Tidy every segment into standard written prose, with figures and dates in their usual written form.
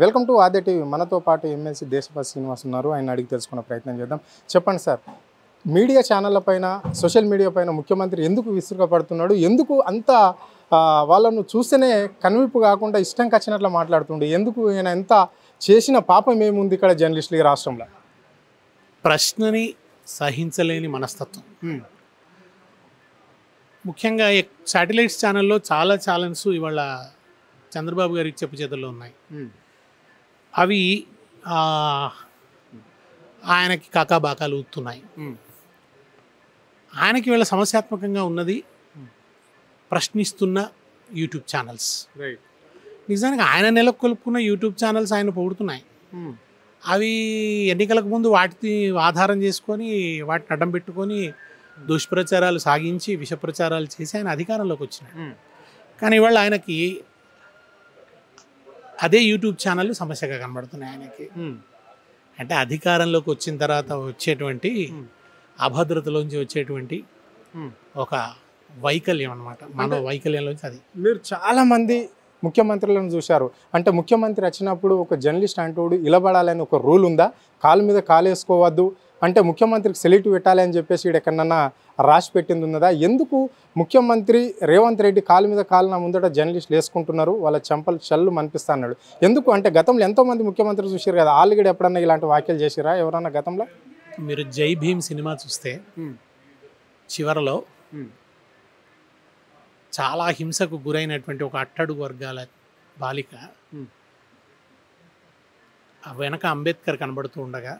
Welcome to Aadya TV. మనతో పాటు MLC Deshapati Srinivas ఉన్నారు. ఆయన అడిగి తెలుసుకునే ప్రయత్నం చేద్దాం. చెప్పండి సార్, మీడియా ఛానళ్ళ పైన, సోషల్ మీడియా పైన ముఖ్యమంత్రి ఎందుకు విసురుగా ఎందుకు అంత వాళ్ళను చూస్తేనే కనువిప్పు కాకుండా ఇష్టం వచ్చినట్లు మాట్లాడుతుండే? ఎందుకు ఈయన ఎంత చేసిన పాపం ఏముంది ఇక్కడ జర్నలిస్టులు ఈ రాష్ట్రంలో? ప్రశ్నని సహించలేని మనస్తత్వం. ముఖ్యంగా శాటిలైట్స్ ఛానల్లో చాలా ఛానల్స్ ఇవాళ చంద్రబాబు గారికి చెప్పు చేతుల్లో ఉన్నాయి. అవి ఆయనకి కాకాబాకాలు ఊతున్నాయి. ఆయనకి వీళ్ళ సమస్యాత్మకంగా ఉన్నది ప్రశ్నిస్తున్న యూట్యూబ్ ఛానల్స్. నిజానికి ఆయన నెలకొల్పుకున్న యూట్యూబ్ ఛానల్స్ ఆయన పొగుడుతున్నాయి. అవి ఎన్నికలకు ముందు వాటిని ఆధారం చేసుకొని వాటిని అడ్డం పెట్టుకొని దుష్ప్రచారాలు సాగించి విషప్రచారాలు చేసి ఆయన అధికారంలోకి వచ్చినాయి. కానీ ఇవాళ ఆయనకి అదే యూట్యూబ్ ఛానల్ సమస్యగా కనబడుతున్నాయి ఆయనకి. అంటే అధికారంలోకి వచ్చిన తర్వాత వచ్చేటువంటి అభద్రతలోంచి వచ్చేటువంటి ఒక వైకల్యం అనమాట. మన వైకల్యంలోంచి అది. మీరు చాలామంది ముఖ్యమంత్రులను చూశారు. అంటే ముఖ్యమంత్రి వచ్చినప్పుడు ఒక జర్నలిస్ట్ అంటూడు ఇలబడాలని ఒక రూల్ ఉందా? కాలు మీద కాలు వేసుకోవద్దు అంటే ముఖ్యమంత్రికి సెల్యూట్ పెట్టాలి అని చెప్పేసి ఇక్కడ ఎక్కడన్నా రాసి పెట్టింది ఉన్నదా? ఎందుకు ముఖ్యమంత్రి రేవంత్ రెడ్డి కాలు మీద కాలు ముందట జర్నలిస్టులు వేసుకుంటున్నారు, వాళ్ళ చెంపలు చల్లు మనిపిస్తా అన్నాడు? ఎందుకు అంటే గతంలో ఎంతోమంది ముఖ్యమంత్రులు చూసారు కదా, ఆల్రెడీ ఎప్పుడన్నా ఇలాంటి వ్యాఖ్యలు చేసిరా ఎవరన్నా గతంలో? మీరు జై భీమ్ సినిమా చూస్తే చివరలో చాలా హింసకు గురైనటువంటి ఒక అట్టడుగు వర్గాల బాలిక వెనక అంబేద్కర్ కనబడుతూ ఉండగా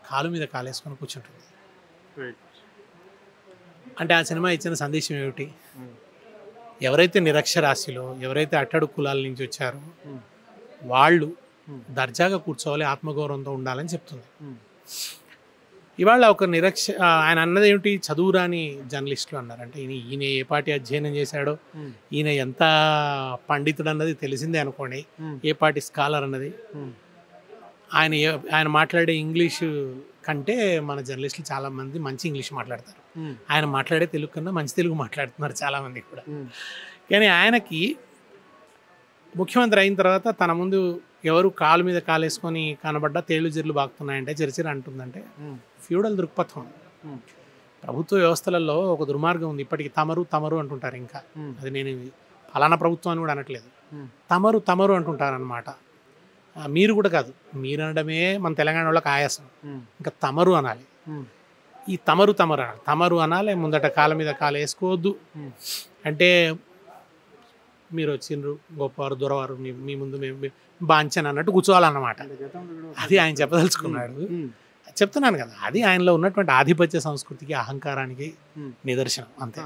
కాలు మీద కాలేసుకొని కూర్చుంటుంది. అంటే ఆ సినిమా ఇచ్చిన సందేశం ఏమిటి? ఎవరైతే నిరక్షరాస్యులో, ఎవరైతే అట్టడుగు కులాల నుంచి వచ్చారో వాళ్ళు దర్జాగా కూర్చోవాలి, ఆత్మగౌరవంతో ఉండాలని చెప్తుంది. ఇవాళ ఒక ఆయన అన్నది ఏమిటి? చదువురాని జర్నలిస్టులు అన్నారు. అంటే ఈయన ఏ పార్టీ అధ్యయనం చేశాడో, ఈయన ఎంత పండితుడు అన్నది తెలిసిందే అనుకోండి, ఏ పార్టీ స్కాలర్ అన్నది. ఆయన మాట్లాడే ఇంగ్లీషు కంటే మన జర్నలిస్టులు చాలామంది మంచి ఇంగ్లీష్ మాట్లాడతారు. ఆయన మాట్లాడే తెలుగు కన్నా మంచి తెలుగు మాట్లాడుతున్నారు చాలామంది కూడా. కానీ ఆయనకి ముఖ్యమంత్రి అయిన తర్వాత తన ముందు ఎవరు కాలు మీద కాలేసుకొని కనబడ్డా తేళ్లు జిర్లు బాగుతున్నాయంటే చరిచరి అంటుందంటే ఫ్యూడల్ దృక్పథం. ప్రభుత్వ వ్యవస్థలలో ఒక దుర్మార్గం ఉంది. ఇప్పటికి తమరు అంటుంటారు. ఇంకా అది నేను ఫలానా ప్రభుత్వం అని కూడా అనట్లేదు, తమరు అంటుంటారనమాట. మీరు కూడా కాదు, మీరు అనడమే మన తెలంగాణ వాళ్ళకి ఆయాసం. ఇంకా తమరు అనాలి. ఈ తమరు అనాలి. ముందట కాళ్ళ మీద కాలు వేసుకోవద్దు. అంటే మీరు వచ్చిండ్రు, గొప్పవారు, దొరవారు, మీ ముందు మేము బాంచన్ అన్నట్టు కూర్చోవాలన్నమాట. అది ఆయన చెప్పదలుచుకున్నాడు. చెప్తున్నాను కదా, అది ఆయనలో ఉన్నటువంటి ఆధిపత్య సంస్కృతికి, అహంకారానికి నిదర్శనం అంతే.